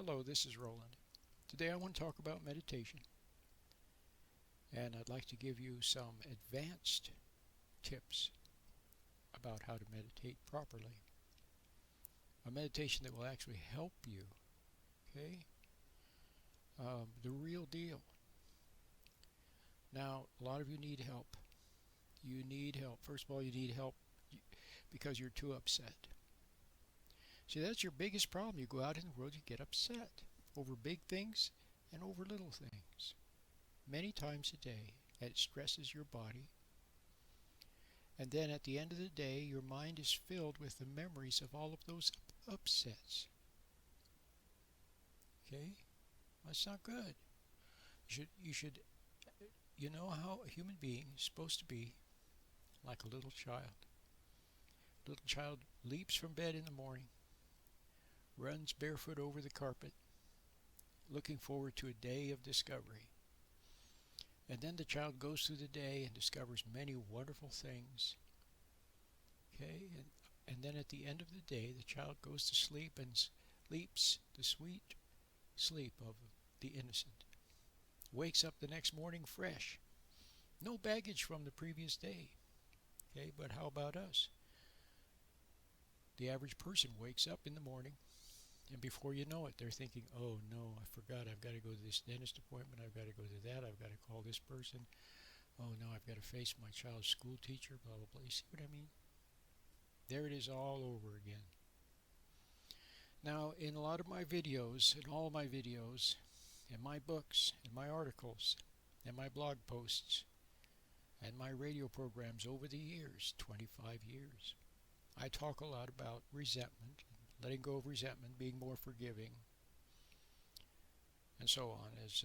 Hello, this is Roland. Today I want to talk about meditation, and I'd like to give you some advanced tips about how to meditate properly. A meditation that will actually help you, okay? The real deal. Now, a lot of you need help. You need help. First of all, you need help because you're too upset. See, that's your biggest problem. You go out in the world, you get upset over big things and over little things. Many times a day, and it stresses your body. And then at the end of the day, your mind is filled with the memories of all of those upsets. Okay? That's not good. You know how a human being is supposed to be like a little child. A little child leaps from bed in the morning, runs barefoot over the carpet, looking forward to a day of discovery. And then the child goes through the day and discovers many wonderful things. Okay? And then at the end of the day, the child goes to sleep and sleeps the sweet sleep of the innocent. Wakes up the next morning fresh. No baggage from the previous day. Okay, but how about us? The average person wakes up in the morning, and before you know it, they're thinking, oh no, I forgot, I've got to go to this dentist appointment, I've got to go to that, I've got to call this person, oh no, I've got to face my child's school teacher, blah, blah, blah. You see what I mean? There it is all over again. Now, in a lot of my videos, in all of my videos, in my books, in my articles, in my blog posts, and my radio programs over the years, 25 years, I talk a lot about resentment, letting go of resentment, being more forgiving, and so on, as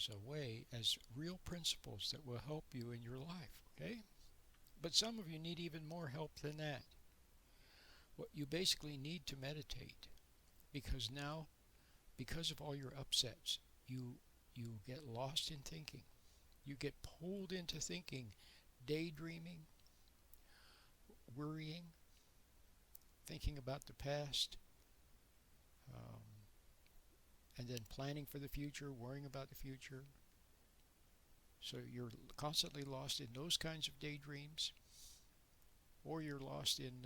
a way, as real principles that will help you in your life, okay? But some of you need even more help than that. What you basically need to meditate, because now, because of all your upsets, you get lost in thinking. You get pulled into thinking, daydreaming, worrying, thinking about the past, and then planning for the future, worrying about the future. So you're constantly lost in those kinds of daydreams, or you're lost in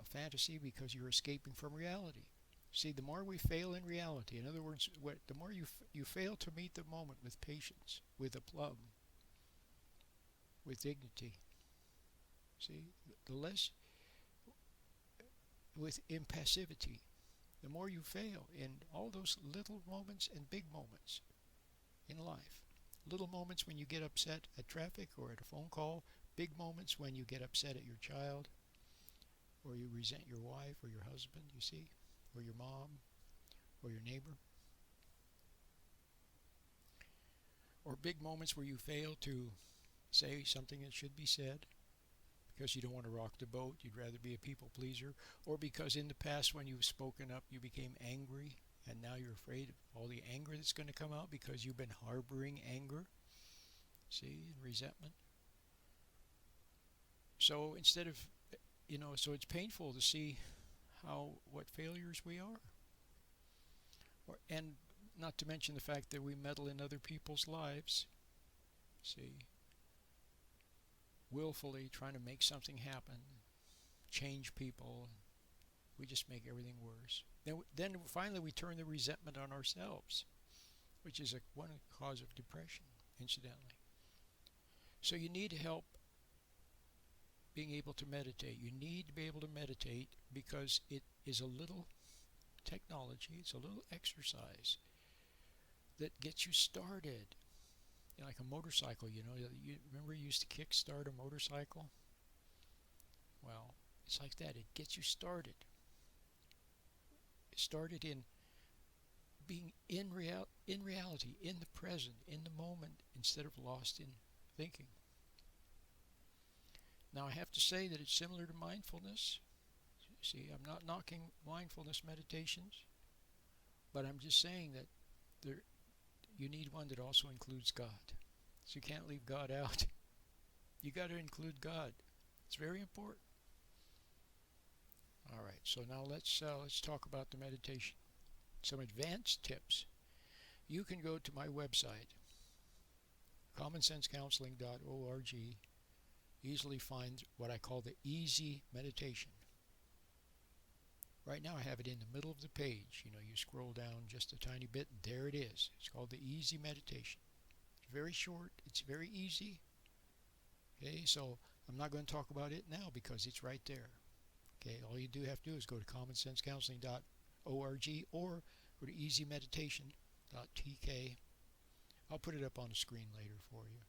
fantasy because you're escaping from reality. See, the more we fail in reality, in other words, the more you fail to meet the moment with patience, with aplomb, with dignity. See, the less with impassivity, the more you fail in all those little moments and big moments in life. Little moments when you get upset at traffic or at a phone call, big moments when you get upset at your child, or you resent your wife or your husband, you see, or your mom, or your neighbor. Or big moments where you fail to say something that should be said because you don't want to rock the boat, you'd rather be a people pleaser, or because in the past when you've spoken up you became angry and now you're afraid of all the anger that's going to come out because you've been harboring anger, see, and resentment. So instead of, so it's painful to see what failures we are. And not to mention the fact that we meddle in other people's lives, see, willfully trying to make something happen, change people. We just make everything worse. Then finally we turn the resentment on ourselves, which is one cause of depression, incidentally. So you need help being able to meditate. You need to be able to meditate because it is a little technology, it's a little exercise that gets you started. Like a motorcycle, you remember you used to kick-start a motorcycle? Well, it's like that. It gets you started. It started in being in reality, in the present, in the moment, instead of lost in thinking. Now, I have to say that it's similar to mindfulness. See, I'm not knocking mindfulness meditations, but I'm just saying that you need one that also includes God. So you can't leave God out. You got to include God. It's very important. All right, so now let's talk about the meditation. some advanced tips, you can go to my website, commonsensecounseling.org, easily find what I call the easy meditation. Right now I have it in the middle of the page. You scroll down just a tiny bit, and there it is. It's called the easy meditation. It's very short, it's very easy. Okay, so I'm not going to talk about it now because it's right there. Okay, all you do have to do is go to commonsensecounseling.org or go to easymeditation.tk. I'll put it up on the screen later for you.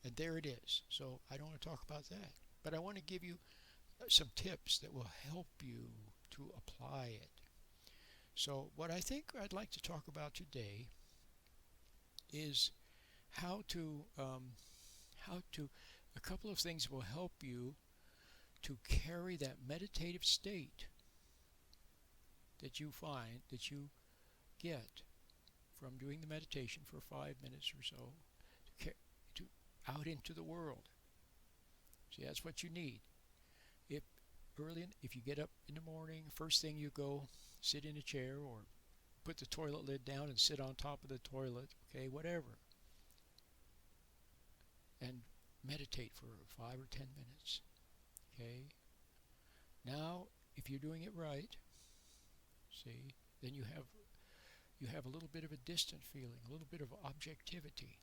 And there it is. So I don't want to talk about that. But I want to give you some tips that will help you to apply it. So what I think I'd like to talk about today is how to a couple of things will help you to carry that meditative state that you find, that you get from doing the meditation for 5 minutes or so, to out into the world. See, that's what you need. If you get up in the morning, first thing you go, sit in a chair or put the toilet lid down and sit on top of the toilet, okay, whatever. And meditate for 5 or 10 minutes. Okay. Now, if you're doing it right, see, then you have a little bit of a distant feeling, a little bit of objectivity.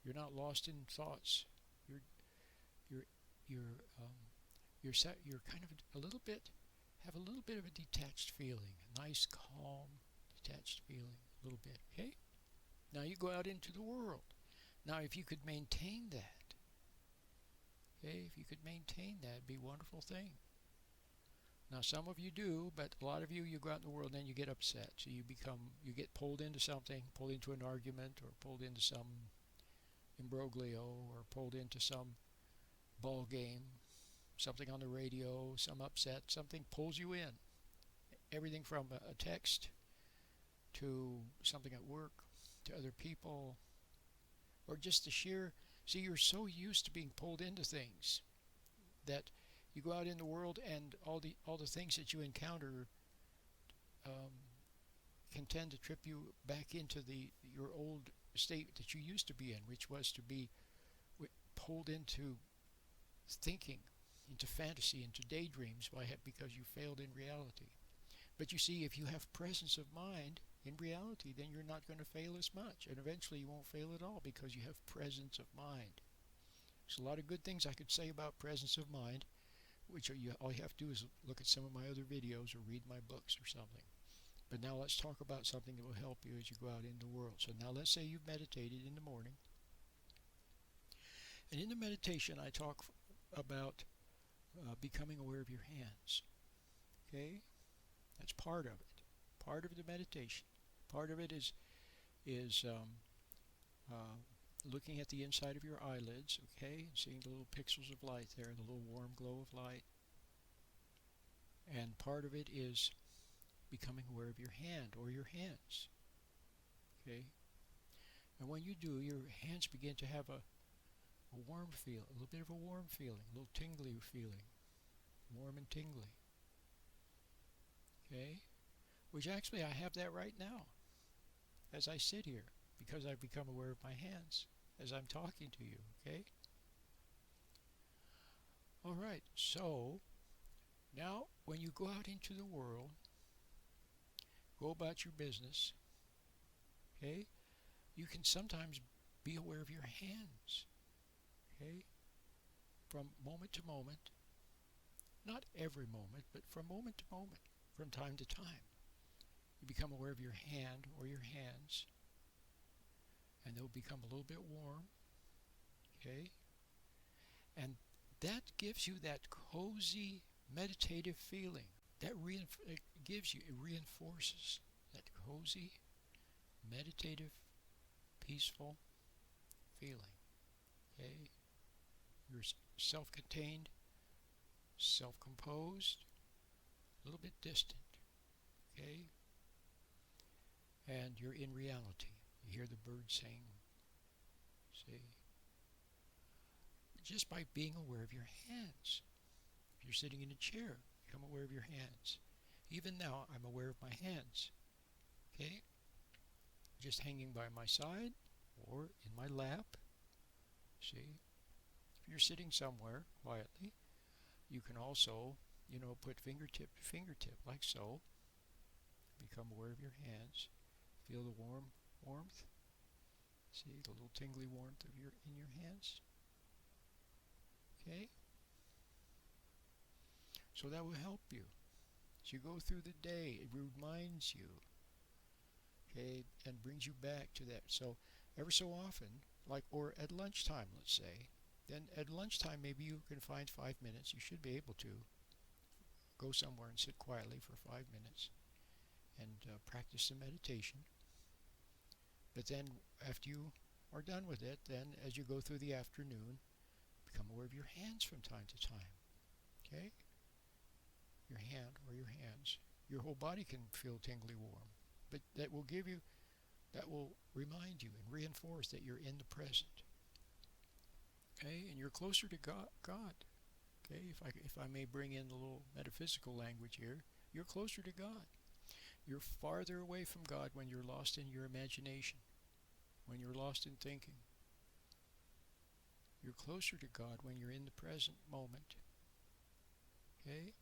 You're not lost in thoughts. You're kind of have a little bit of a detached feeling, a nice, calm, detached feeling, a little bit. Okay. Now you go out into the world. Now, if you could maintain that, okay, if you could maintain that, it'd be a wonderful thing. Now, some of you do, but a lot of you go out in the world and then you get upset. So you get pulled into something, pulled into an argument, or pulled into some imbroglio, or pulled into some ball game, something on the radio, some upset, something pulls you in. Everything from a text to something at work, to other people, or just the sheer, see, you're so used to being pulled into things that you go out in the world and all the things that you encounter can tend to trip you back into your old state that you used to be in, which was to be pulled into thinking, into fantasy, into daydreams because you failed in reality. But you see, if you have presence of mind in reality, then you're not going to fail as much, and eventually you won't fail at all because you have presence of mind. There's a lot of good things I could say about presence of mind, which all you have to do is look at some of my other videos or read my books or something. But now let's talk about something that will help you as you go out in the world. So now let's say you've meditated in the morning. And in the meditation I talk about becoming aware of your hands. Okay? That's part of it. Part of the meditation. Part of it is looking at the inside of your eyelids, okay, and seeing the little pixels of light there, the little warm glow of light. And part of it is becoming aware of your hand or your hands, okay. And when you do, your hands begin to have a warm feel, a little bit of a warm feeling, a little tingly feeling, warm and tingly, okay. Which actually I have that right now as I sit here, because I've become aware of my hands as I'm talking to you, okay? All right, so now when you go out into the world, go about your business, okay? You can sometimes be aware of your hands, okay? From moment to moment, not every moment, but from moment to moment, from time to time. You become aware of your hand or your hands, and they'll become a little bit warm, okay? And that gives you that cozy, meditative feeling. That it reinforces that cozy, meditative, peaceful feeling, okay? You're self-contained, self-composed, a little bit distant, okay? And you're in reality. You hear the birds sing, see? Just by being aware of your hands. If you're sitting in a chair, become aware of your hands. Even now, I'm aware of my hands. just hanging by my side or in my lap. See, if you're sitting somewhere quietly, you can also, put fingertip to fingertip like so. Become aware of your hands. Feel the warmth. See the little tingly warmth in your hands. Okay? So that will help you. As you go through the day, it reminds you, okay, and brings you back to that. So ever so often, or at lunchtime, let's say, then at lunchtime maybe you can find 5 minutes. You should be able to go somewhere and sit quietly for 5 minutes and practice some meditation. But then after you are done with it, then as you go through the afternoon, become aware of your hands from time to time. Okay? Your hand or your hands. Your whole body can feel tingly warm. But that will remind you and reinforce that you're in the present. Okay? And you're closer to God. Okay? If I may bring in a little metaphysical language here, you're closer to God. You're farther away from God when you're lost in your imagination, when you're lost in thinking. You're closer to God when you're in the present moment. Okay?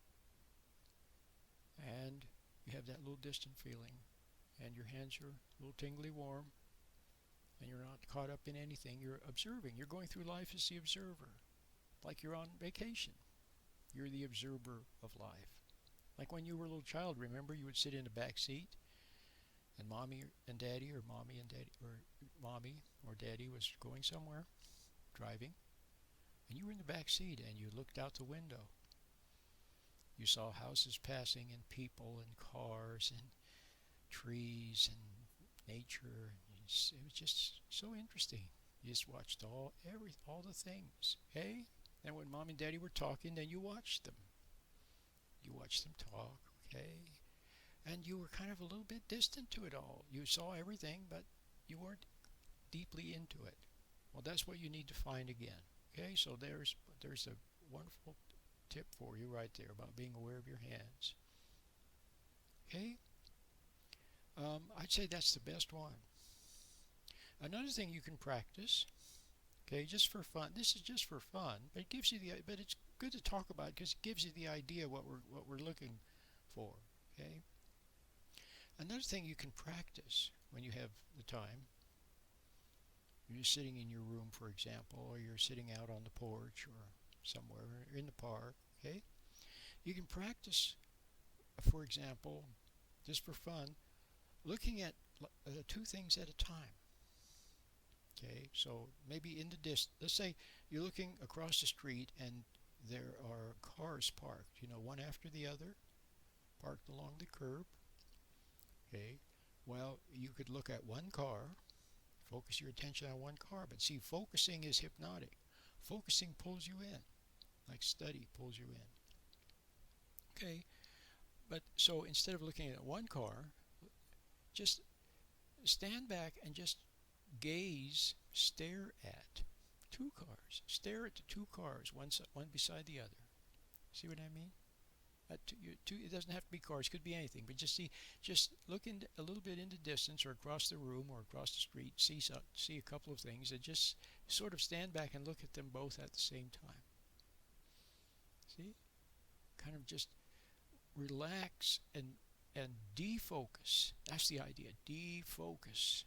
And you have that little distant feeling, and your hands are a little tingly warm, and you're not caught up in anything. You're observing. You're going through life as the observer, like you're on vacation. You're the observer of life. Like when you were a little child, remember, you would sit in the back seat, and mommy and daddy or mommy or daddy was going somewhere, driving, and you were in the back seat and you looked out the window. You saw houses passing and people and cars and trees and nature. It was just so interesting. You just watched all the things. Okay? And when mom and daddy were talking, then you watched them. You watched them talk, okay? And you were kind of a little bit distant to it all. You saw everything, but you weren't deeply into it. Well, that's what you need to find again. Okay, so there's a wonderful tip for you right there about being aware of your hands. Okay? I'd say that's the best one. Another thing you can practice, okay, just for fun. This is just for fun, but it gives you but it's good to talk about because it gives you the idea what we're looking for. Okay. Another thing you can practice when you have the time. You're just sitting in your room, for example, or you're sitting out on the porch or somewhere or in the park. Okay. You can practice, for example, just for fun, looking at two things at a time. Okay, so maybe in the distance, let's say you're looking across the street and there are cars parked, one after the other, parked along the curb. Okay, well, you could look at one car, focus your attention on one car, but see, focusing is hypnotic. Focusing pulls you in, like study pulls you in. Okay, but so instead of looking at one car, just stand back and just stare at two cars. Stare at the two cars, one beside the other. See what I mean? It doesn't have to be cars, it could be anything, but just look a little bit in the distance or across the room or across the street, see a couple of things, and just sort of stand back and look at them both at the same time. See? Kind of just relax and defocus. That's the idea. Defocus.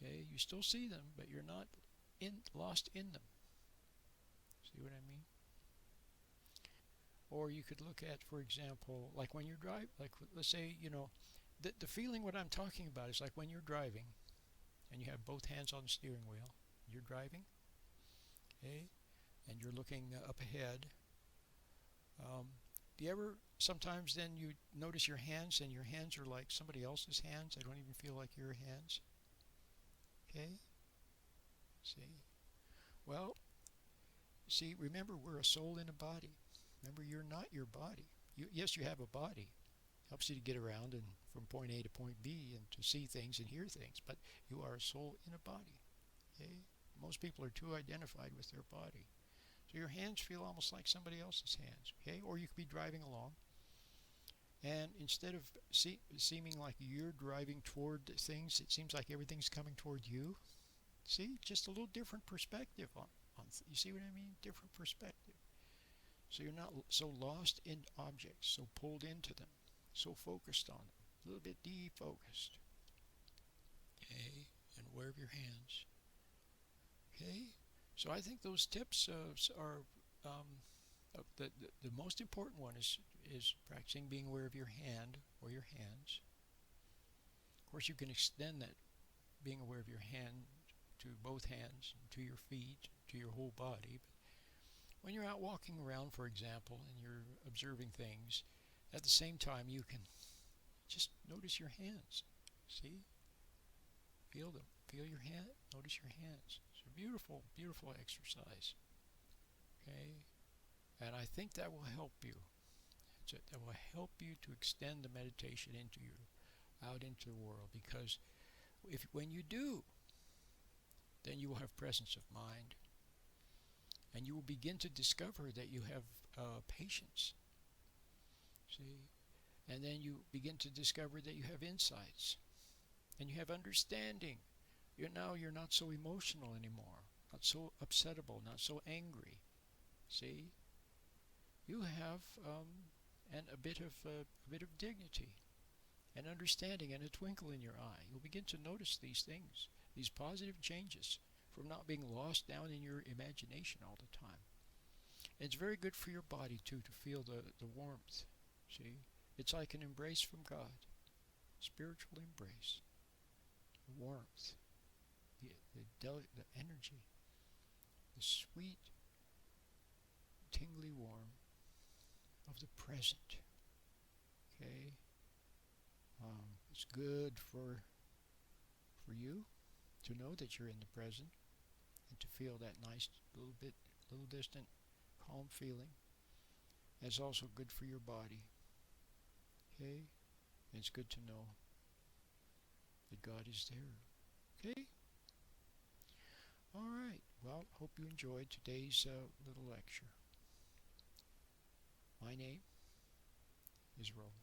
Okay, you still see them, but you're not lost in them. See what I mean? Or you could look at, for example, like when you're driving, like let's say, the feeling what I'm talking about is like when you're driving and you have both hands on the steering wheel. You're driving, okay, and you're looking up ahead. Do you ever sometimes then you notice your hands and your hands are like somebody else's hands? They don't even feel like your hands. Okay? See? Well, see, remember we're a soul in a body. Remember, you're not your body. Yes, you have a body. Helps you to get around and from point A to point B and to see things and hear things. But you are a soul in a body. Okay? Most people are too identified with their body. So your hands feel almost like somebody else's hands. Okay? Or you could be driving along And instead of seeming like you're driving toward things, it seems like everything's coming toward you. See, just a little different perspective on you see what I mean? Different perspective. So you're not so lost in objects, so pulled into them, so focused on them, a little bit defocused. Okay, and aware of your hands. Okay, so I think those tips are the most important one is practicing being aware of your hand or your hands. Of course, you can extend that being aware of your hand to both hands, to your feet, to your whole body. But when you're out walking around, for example, and you're observing things, at the same time you can just notice your hands. See? Feel them. Feel your hand. Notice your hands. It's a beautiful, beautiful exercise. Okay? And I think that will help you. That will help you to extend the meditation out into the world, because when you do, then you will have presence of mind, and you will begin to discover that you have patience. See, and then you begin to discover that you have insights, and you have understanding. You're not so emotional anymore, not so upsettable, not so angry. See, you have a bit of dignity and understanding and a twinkle in your eye. You'll begin to notice these things, these positive changes, from not being lost down in your imagination all the time. And it's very good for your body too, to feel the warmth. See, it's like an embrace from God, spiritual embrace, the warmth, the energy, the sweet, tingly warmth of the present. Okay, it's good for you to know that you're in the present, and to feel that nice little distant, calm feeling. It's also good for your body. Okay, and it's good to know that God is there. Okay. All right. Well, hope you enjoyed today's little lecture. My name is Roland.